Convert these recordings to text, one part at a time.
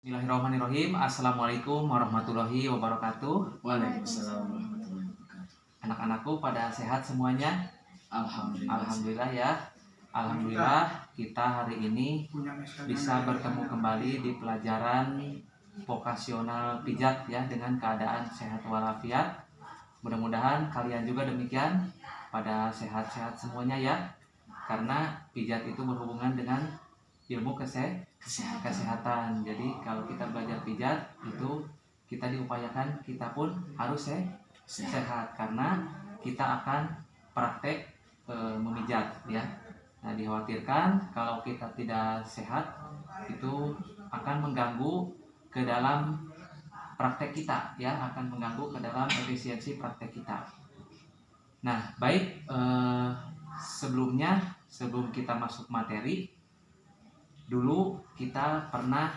Bismillahirrahmanirrahim. Assalamualaikum warahmatullahi wabarakatuh. Waalaikumsalam warahmatullahi wabarakatuh. Anak-anakku pada sehat semuanya? Alhamdulillah. Alhamdulillah ya. Alhamdulillah kita hari ini bisa bertemu kembali di pelajaran vokasional pijat ya, dengan keadaan sehat walafiat. Mudah-mudahan kalian juga demikian, pada sehat-sehat semuanya ya. Karena pijat itu berhubungan dengan ilmu kesehatan. Jadi kalau kita belajar pijat itu kita diupayakan kita pun harus sehat, karena kita akan praktek memijat ya. Nah, dikhawatirkan kalau kita tidak sehat itu akan mengganggu ke dalam praktek kita ya, akan mengganggu ke dalam efisiensi praktek kita. Nah, baik, sebelum kita masuk materi, dulu kita pernah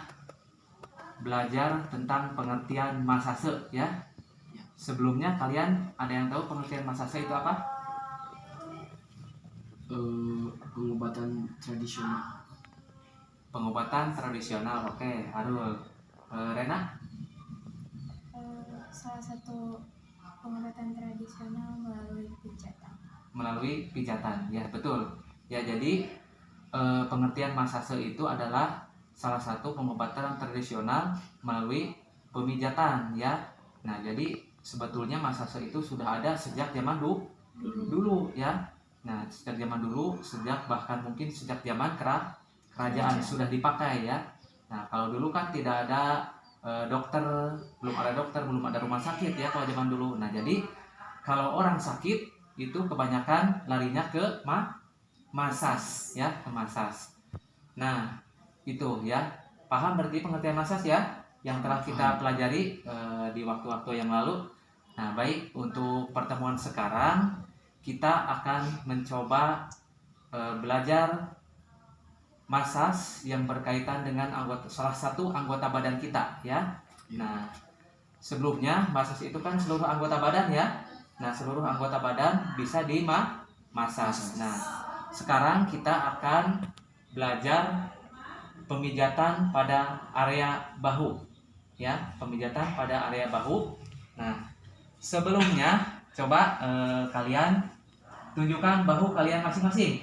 belajar tentang pengertian masase ya. Sebelumnya kalian ada yang tahu pengertian masase itu apa? Pengobatan tradisional. Pengobatan tradisional. Oke, Arul. Rena? Salah satu pengobatan tradisional melalui pijatan. Melalui pijatan, ya betul. Ya, jadi pengertian masase itu adalah salah satu pengobatan tradisional melalui pemijatan ya. Nah, jadi sebetulnya masase itu sudah ada sejak zaman dulu ya. Nah, sejak zaman dulu, bahkan mungkin sejak zaman kerajaan sudah dipakai ya. Nah, kalau dulu kan tidak ada dokter, belum ada rumah sakit ya kalau zaman dulu. Nah, jadi kalau orang sakit itu kebanyakan larinya ke masas ya, ke masas. Nah, itu ya. Paham berarti pengertian masas ya yang telah kita pelajari di waktu-waktu yang lalu. Nah, baik, untuk pertemuan sekarang kita akan mencoba belajar masas yang berkaitan dengan salah satu anggota badan kita ya. Nah, sebelumnya masas itu kan seluruh anggota badan ya. Nah, seluruh anggota badan bisa masas. Nah, sekarang kita akan belajar pemijatan pada area bahu ya, pemijatan pada area bahu. Nah, sebelumnya coba kalian tunjukkan bahu kalian masing-masing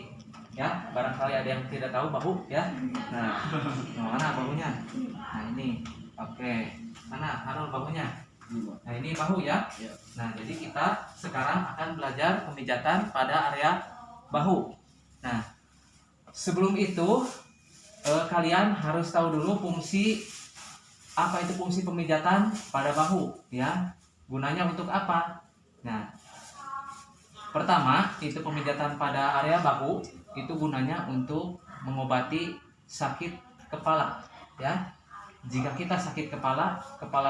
ya, barangkali ada yang tidak tahu bahu ya. Nah, mana bahunya? Nah, ini. Oke, mana Harul bahunya? Nah, ini bahu ya. Nah, jadi kita sekarang akan belajar pemijatan pada area bahu. Nah, sebelum itu kalian harus tahu dulu apa itu fungsi pemijatan pada bahu ya. Gunanya untuk apa? Nah, pertama itu pemijatan pada area bahu itu gunanya untuk mengobati sakit kepala ya. Jika kita sakit kepala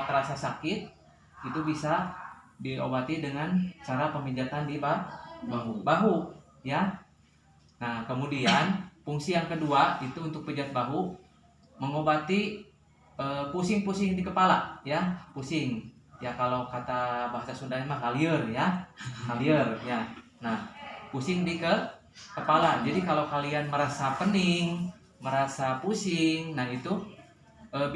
terasa sakit, itu bisa diobati dengan cara pemijatan di bahu ya. Nah, kemudian fungsi yang kedua itu untuk pijat bahu mengobati pusing-pusing di kepala ya, pusing. Ya, kalau kata bahasa Sunda mah halieur ya. Halieur ya. Nah, pusing di kepala. Jadi kalau kalian merasa pening, merasa pusing, nah itu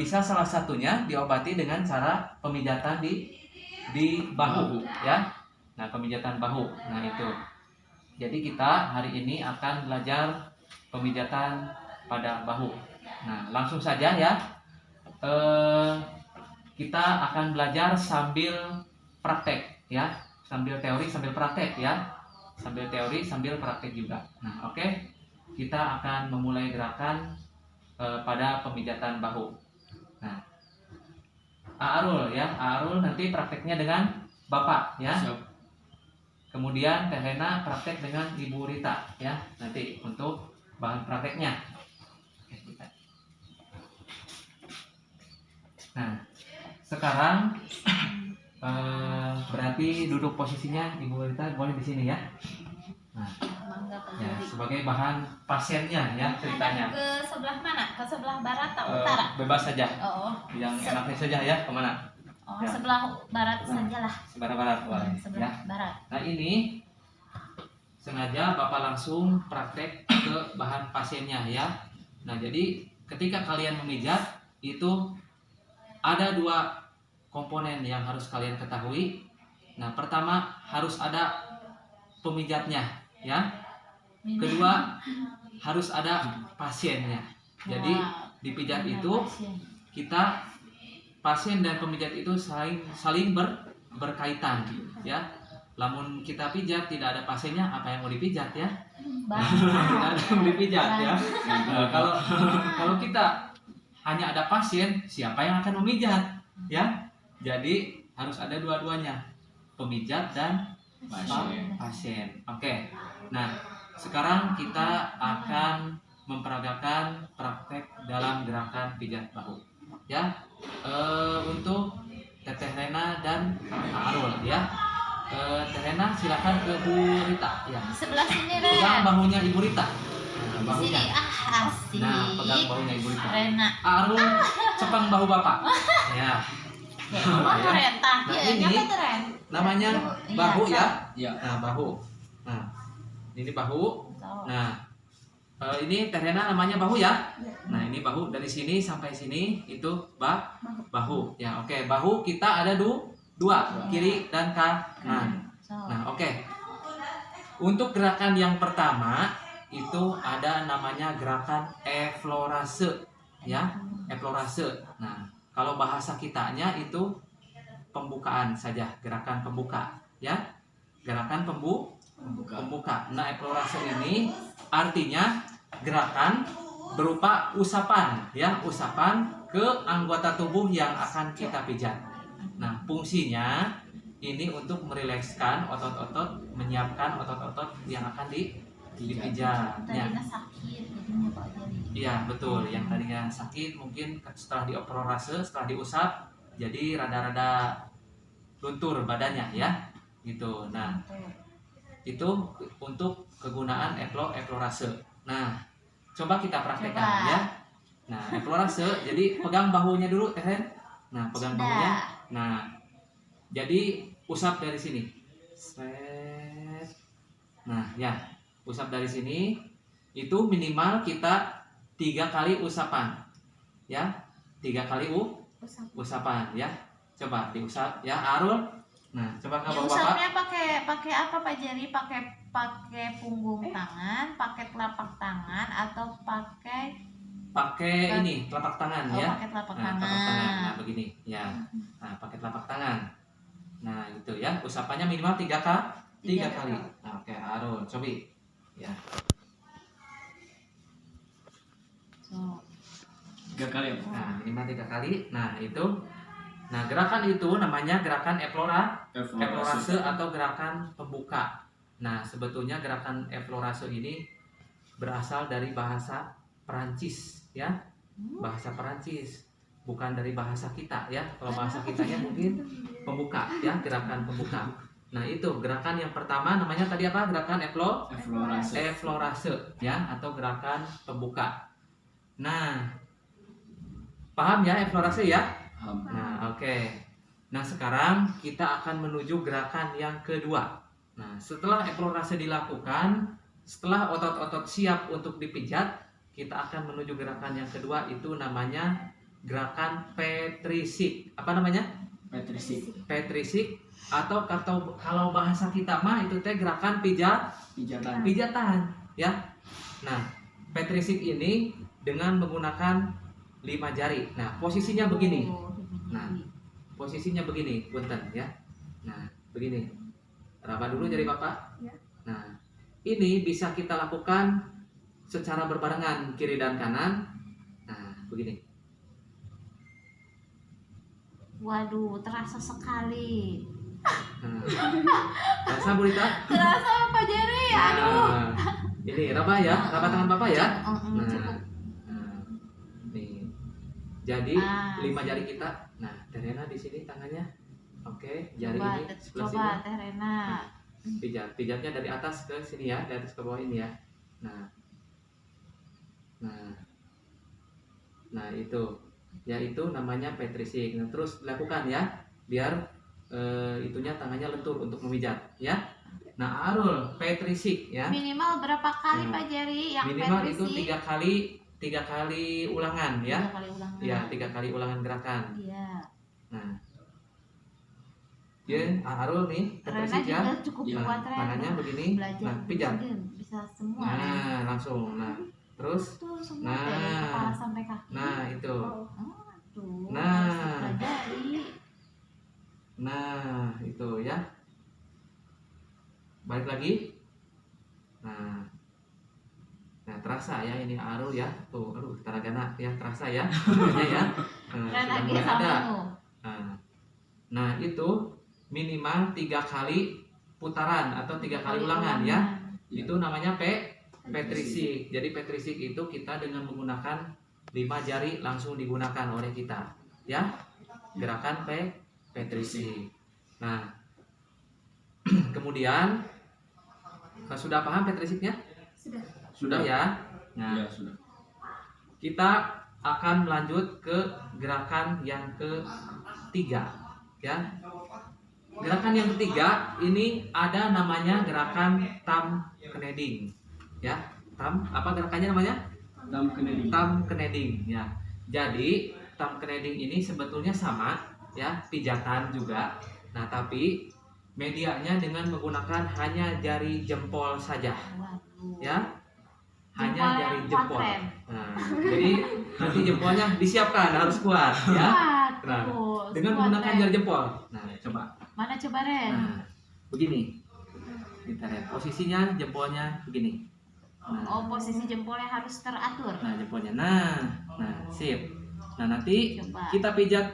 bisa salah satunya diobati dengan cara pemijatan di bahu ya. Nah, pemijatan bahu. Nah, itu. Jadi kita hari ini akan belajar pemijatan pada bahu. Nah, langsung saja ya. Kita akan belajar sambil praktek ya, sambil teori sambil praktek ya, sambil teori sambil praktek juga. Nah, oke. Kita akan memulai gerakan pada pemijatan bahu. Nah, Arul ya, Arul nanti prakteknya dengan Bapak ya. Kemudian Teh Hena praktek dengan Ibu Rita ya, nanti untuk bahan prakteknya. Nah, sekarang berarti duduk posisinya Ibu Rita boleh di sini ya. Nah, ya, sebagai bahan pasiennya ya ceritanya. Ke sebelah mana? Ke sebelah barat atau utara? Bebas saja. Oh. Yang enaknya saja ya, kemana? Oh, ya. Sebelah barat sajalah. Sebelah barat boleh. Sebelah ya. barat. Nah, ini sengaja Bapak langsung praktek ke bahan pasiennya ya. Nah, jadi ketika kalian memijat itu ada 2 komponen yang harus kalian ketahui. Nah, pertama harus ada pemijatnya, ya. Kedua harus ada pasiennya. Jadi dipijat itu kita pasien dan pemijat itu saling berkaitan, ya. Lamun kita pijat tidak ada pasiennya, apa yang mau dipijat, ya? Tidak ada yang mau dipijat, ya. Kalau kita hanya ada pasien, siapa yang akan memijat, ya? Jadi harus ada dua-duanya, pemijat dan pasien. Oke. Nah, sekarang kita akan memperagakan praktek dalam gerakan pijat bahu, ya. Untuk Teteh Rena dan Arul, ya. Teh Rena silakan ke Bu Rita, ya. Sebelah sini, Pegang Ren. bahunya Ibu Rita. Di Bahunya. sini. Asik. Nah, pegang bahunya Ibu Rita. Rena. Arul cepang bahu Bapak. Ya. Mana Ren? Tah, Nah, iya, ini nyampe tuh, Ren. namanya Iya, bahu, ya. Ya. Nah, bahu. Nah, ini bahu. So. Nah, ini Teh Rena namanya bahu, ya. Nah, ini bahu dari sini sampai sini itu bahu. Ya, oke. Bahu kita ada dua, kiri dan kanan. So. Nah, oke. Untuk gerakan yang pertama itu ada namanya gerakan eflorase, ya. Eflorase. Nah, kalau bahasa kitanya itu pembukaan saja, gerakan pembuka, ya. Gerakan pembuka. Nah, eflorase ini artinya gerakan berupa usapan, ya, usapan ke anggota tubuh yang akan kita pijat. Nah, fungsinya ini untuk merilekskan otot-otot, menyiapkan otot-otot yang akan dipijat. Ya. Tadinya sakit gitu Pak Jadi. Iya, betul. Yang tadinya sakit mungkin setelah dioperasi, setelah diusap jadi rada-rada luntur badannya, ya. Gitu. Nah, itu untuk kegunaan eflorase. Nah, coba kita praktekkan, ya. Nah, eflorase, jadi pegang bahunya dulu, Teh Ren. Nah, pegang bahunya. Nah, jadi usap dari sini. Sret. Nah, ya, usap dari sini. Itu minimal kita 3 kali usapan, ya. 3 kali usapan, ya. Coba diusap, ya, Arul. Nah, coba ke Bapak. Diusapnya pakai apa Pak Jari? Pakai punggung tangan, pakai telapak tangan, atau pakai ini telapak tangan, ya. pakai telapak Nah, tangan. telapak tangan. Nah, begini, ya. Nah, pakai telapak tangan. Nah, gitu, ya. Usapannya minimal 3 kali. Nah, oke, Arul, coba. Ya. So. 3 kali, apa? Nah, minimal 3 kali. Nah, itu. Nah, gerakan itu namanya gerakan eflorase atau gerakan pembuka. Nah, sebetulnya gerakan eflorase ini berasal dari bahasa Perancis, ya. Bahasa Perancis, bukan dari bahasa kita, ya. Kalau bahasa kitanya mungkin pembuka, ya, gerakan pembuka. Nah, itu gerakan yang pertama namanya tadi apa? Gerakan eflorase, ya, atau gerakan pembuka. Nah, paham ya eflorase, ya? Nah, oke. Nah, sekarang kita akan menuju gerakan yang kedua. Nah, setelah eflorase dilakukan, setelah otot-otot siap untuk dipijat, kita akan menuju gerakan yang kedua, itu namanya gerakan petrisik. Apa namanya? Petrisik atau kalau bahasa kita mah itu teh gerakan pijatan, ya. Nah, petrisik ini dengan menggunakan 5 jari. Nah, posisinya begini. Nah, posisinya begini, punten, ya. Nah, begini. Raba dulu jari Bapak. Nah, ini bisa kita lakukan secara berbarengan kiri dan kanan. Nah, begini. Waduh, terasa sekali. Nah, rasa Bu Rita? Terasa Pak Jari, aduh. Nah, ini raba, ya, raba tangan Bapak, ya. Cukup. Nah, nih. Jadi 5 jari kita. Nah, Teh Rena di sini tangannya. Oke, jari ini sebelah sini. Coba Teh Rena. Pijatnya dari atas ke sini, ya, dari atas ke bawah ini, ya. Nah, itu, ya, itu namanya petrisik. Nah, terus lakukan, ya, biar itunya tangannya lentur untuk memijat, ya. Nah, Arul petrisik, ya. Minimal berapa kali Pak Jari yang Minimal petrisik? itu 3 3 kali ulangan ya. 3 kali ulangan. Ya, 3 kali ulangan gerakan. Iya. Nah, ya, Arul nih, Rena Petrisik ya. juga cukup Ya, kuat Ren. Tangannya begini. Belajar Nah, pijat. bisa semua Ren. Nah, langsung. Nah, terus. Tuh semua Nah. dari kepala sampai kaki. Nah, itu. Tuh, Nah. harus dipelajari. Nah, itu ya. Balik lagi. Nah, terasa ya ini Arul ya. Tuh, aduh, taragana ya, terasa ya. Makanya ya. Ren Sudah lagi mulai sama ada. tuh. Nah, itu minimal 3 kali putaran atau 3 kali ulangan ya. Itu namanya Petrisik. Jadi Petrisik itu kita dengan menggunakan 5 jari langsung digunakan oleh kita ya. Gerakan Petrisik. Nah, kemudian sudah paham Petrisiknya? Sudah ya. Nah, Ya, sudah. kita akan melanjut ke gerakan yang ketiga ya. Gerakan yang ketiga ini ada namanya gerakan thumb kneding ya. Apa gerakannya namanya? Thumb kneding ya. Jadi thumb kneding ini sebetulnya sama ya, pijatan juga. Nah, tapi medianya dengan menggunakan hanya jari jempol saja Waduh. ya. Hanya Jempol jari yang jempol. kuat, Ren. Nah, jadi nanti jempolnya disiapkan harus kuat ya. Kuat, Nah, tuh, dengan kuat, menggunakan Ren. jari jempol. Nah, coba. Mana coba Ren? Nah, begini. Kita lihat posisinya jempolnya begini. Oh, posisi jempolnya harus teratur. Nah, jempolnya. Nah, sip. Nah, nanti Coba. kita pijat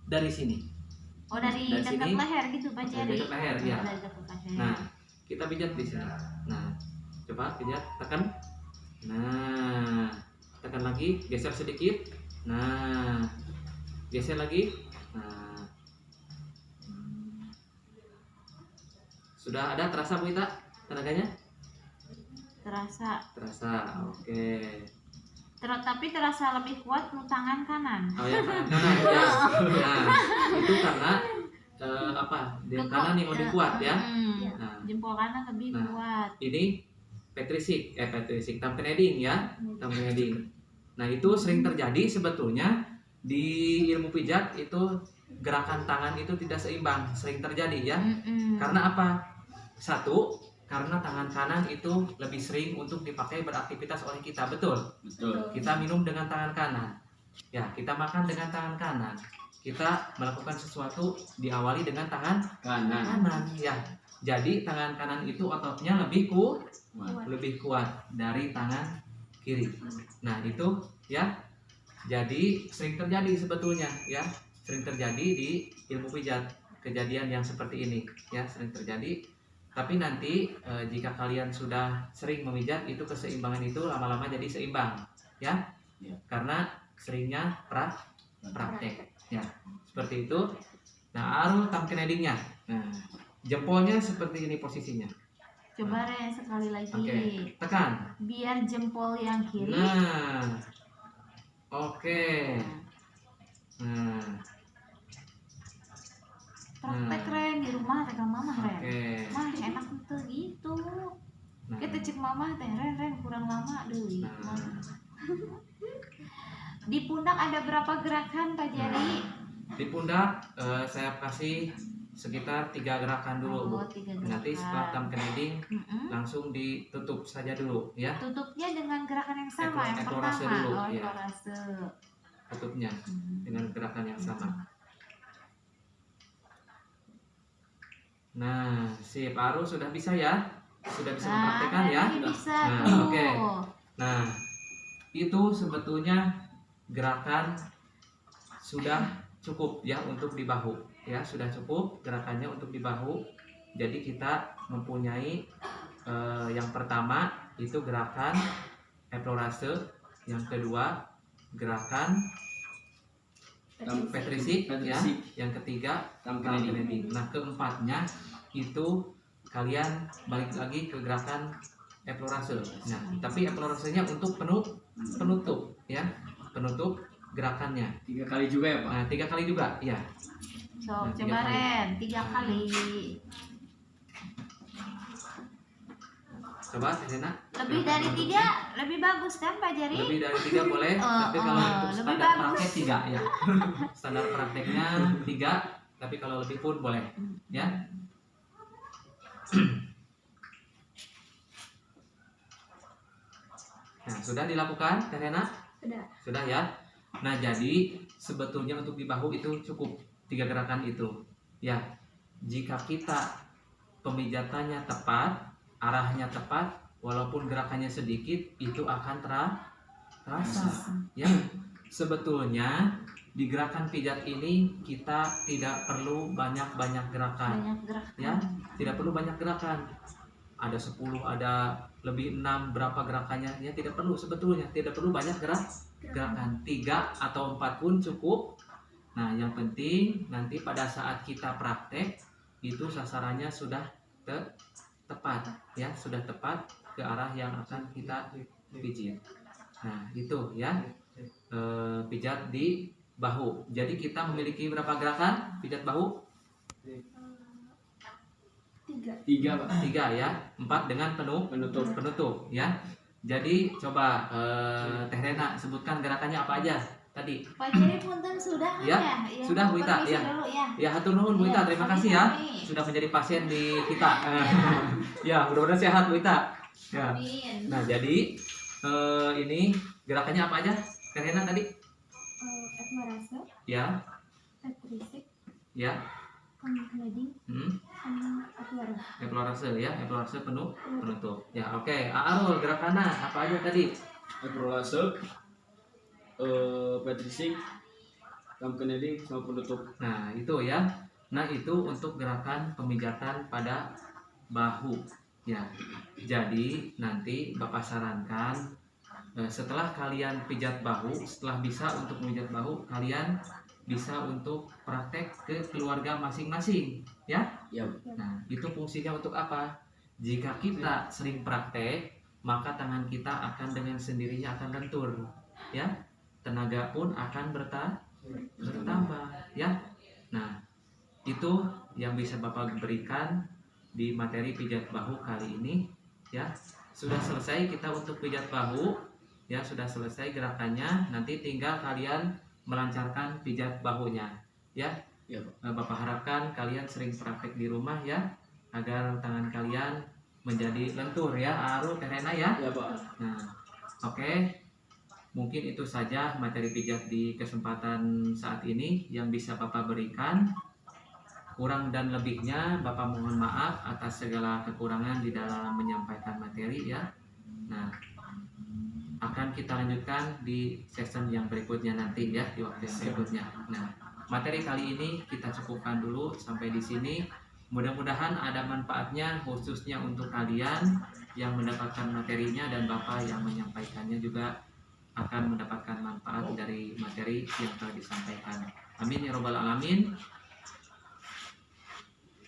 dari sini. Oh, dari dari dekat sini. leher gitu Pak Dari Jerry. dekat leher, ya. Dari dekat leher. Nah, kita pijat di sini. Nah, coba pijat, tekan. Nah, tekan lagi, geser sedikit. Nah, geser lagi. Nah, sudah ada terasa Bu Ita tenaganya? Terasa. Terasa, oke. Tapi terasa lebih kuat lu tangan kanan. Oh ya, kanan ya. Nah, itu karena kanan yang lebih kuat ya. Nah, Jempol kanan lebih Nah. kuat. ini Petrisik, thumb kneding ya, thumb kneding. Nah, itu sering terjadi sebetulnya di ilmu pijat itu gerakan tangan itu tidak seimbang, sering terjadi ya. Karena apa? Satu, karena tangan kanan itu lebih sering untuk dipakai beraktivitas oleh kita, betul? Betul. Kita minum dengan tangan kanan. Ya, kita makan dengan tangan kanan. Kita melakukan sesuatu diawali dengan tangan kanan ya. Jadi tangan kanan itu ototnya lebih kuat dari tangan kiri. Nah, itu ya. Jadi sering terjadi sebetulnya ya. Sering terjadi di ilmu pijat kejadian yang seperti ini ya, sering terjadi. Tapi nanti jika kalian sudah sering memijat itu keseimbangan itu lama-lama jadi seimbang ya. Karena seringnya praktek ya. Seperti itu. Nah, Arul thumb knedingnya. Nah, jempolnya seperti ini posisinya. Coba Ren sekali lagi. Oke, tekan. Biar jempol yang kiri. Nah, oke. Nah, Praktek Ren di rumah tekan mama Ren. oke. Mah enak tuh gitu. Nah, Kita cek mama teh Ren kurang lama deui. Nah. Di pundak ada berapa gerakan Pak Jerry? di pundak saya kasih sekitar 3 gerakan dulu Bu. Oh, 3 gerakan. Nanti setelah thumb kneding Mm-mm. langsung ditutup saja dulu ya. Tutupnya dengan gerakan yang sama yang Ekorase pertama. dulu, Oh, ya. ekorase. Tutupnya dengan gerakan yang sama. Nah, si Paru sudah bisa ya? Sudah bisa mempraktekkan ya? Ini bisa Nah, tuh. oke. Nah, itu sebetulnya gerakan sudah cukup ya untuk di bahu ya, sudah cukup gerakannya untuk di bahu. Jadi kita mempunyai yang pertama itu gerakan eflorase, yang kedua gerakan Petrisik ya, yang ketiga Thumb thumb kneding. kneding. Nah, keempatnya itu kalian balik lagi ke gerakan eflorase. Nah, tapi eflorasenya untuk penutup ya, penutup gerakannya. 3 kali juga ya Pak? Nah, 3 kali juga ya. So, Nah, 3 coba kali. Ren, 3 kali. Coba Tena. Lebih dari 3 lebih bagus kan Pak Jari? Lebih dari 3 boleh, tapi kalau untuk lebih standar bagus. praktek 3 ya. Standar prakteknya 3, tapi kalau lebih pun boleh, ya. Nah, sudah dilakukan, Tena? Sudah ya. Nah, jadi sebetulnya untuk di bahu itu cukup 3 gerakan itu. Ya, jika kita pemijatannya tepat, arahnya tepat, walaupun gerakannya sedikit, itu akan terasa. Ya, sebetulnya di gerakan pijat ini kita tidak perlu banyak-banyak gerakan. Banyak gerakan. Ya, tidak perlu banyak gerakan. Ada 10, ada lebih 6, berapa gerakannya? Ya, tidak perlu sebetulnya, tidak perlu banyak gerakan. 3 atau 4 pun cukup. Nah, yang penting nanti pada saat kita praktek itu sasarannya sudah tepat, ya, sudah tepat ke arah yang akan kita pijit. Nah, itu ya, pijat di bahu. Jadi kita memiliki berapa gerakan pijat bahu? 3 Pak. 3 ya, 4 dengan penutup ya. Jadi coba Teh Rena sebutkan gerakannya apa aja tadi. Pak Jari punten sudah kan Ya, ya? sudah, Bu Ita, permisi ya. dulu ya. Ya, hatur nuhun Bu Ita, Ya, terima kasih ya sami-sami. sudah menjadi pasien di kita. Ya, mudah-mudahan sehat Bu Ita. Ya. Amin. Nah, jadi ini gerakannya apa aja? Teh Rena tadi? Ekmarase, Ya, Petrisik, ya. Kamkleding, Akuara. Eksplorase ya, eksplorase penutup. Ya, oke. Arul gerakannya apa aja tadi? Ekrolase, Petrisik, Kamkeneding sama penutup. Nah, itu ya. Nah, itu untuk gerakan pemijatan pada bahu. Ya. Jadi, nanti Bapak sarankan setelah kalian pijat bahu, setelah bisa untuk memijat bahu, kalian bisa untuk praktek ke keluarga masing-masing, ya. Ya. Nah, itu fungsinya untuk apa? Jika kita sering praktek, maka tangan kita akan dengan sendirinya akan lentur, ya. Tenaga pun akan bertambah, ya. Nah, itu yang bisa Bapak berikan di materi pijat bahu kali ini, ya. Sudah selesai kita untuk pijat bahu, ya, sudah selesai gerakannya. Nanti tinggal kalian melancarkan pijat bahunya, ya. Ya, Bapak harapkan kalian sering praktek di rumah ya, agar tangan kalian menjadi lentur ya, Arul, Teh Rena ya. Ya Pak. Nah, oke. Mungkin itu saja materi pijat di kesempatan saat ini yang bisa Bapak berikan. Kurang dan lebihnya Bapak mohon maaf atas segala kekurangan di dalam menyampaikan materi ya. Nah, akan kita lanjutkan di session yang berikutnya nanti ya, di waktu yang berikutnya. Nah, materi kali ini kita cukupkan dulu sampai di sini. Mudah-mudahan ada manfaatnya khususnya untuk kalian yang mendapatkan materinya dan Bapak yang menyampaikannya juga akan mendapatkan manfaat dari materi yang telah disampaikan. Amin ya robbal alamin.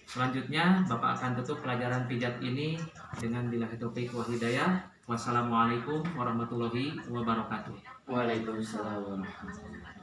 Selanjutnya Bapak akan tutup pelajaran pijat ini dengan billahi taufik wal hidayah. Wassalamualaikum warahmatullahi wabarakatuh. Waalaikumsalam warahmatullahi wabarakatuh.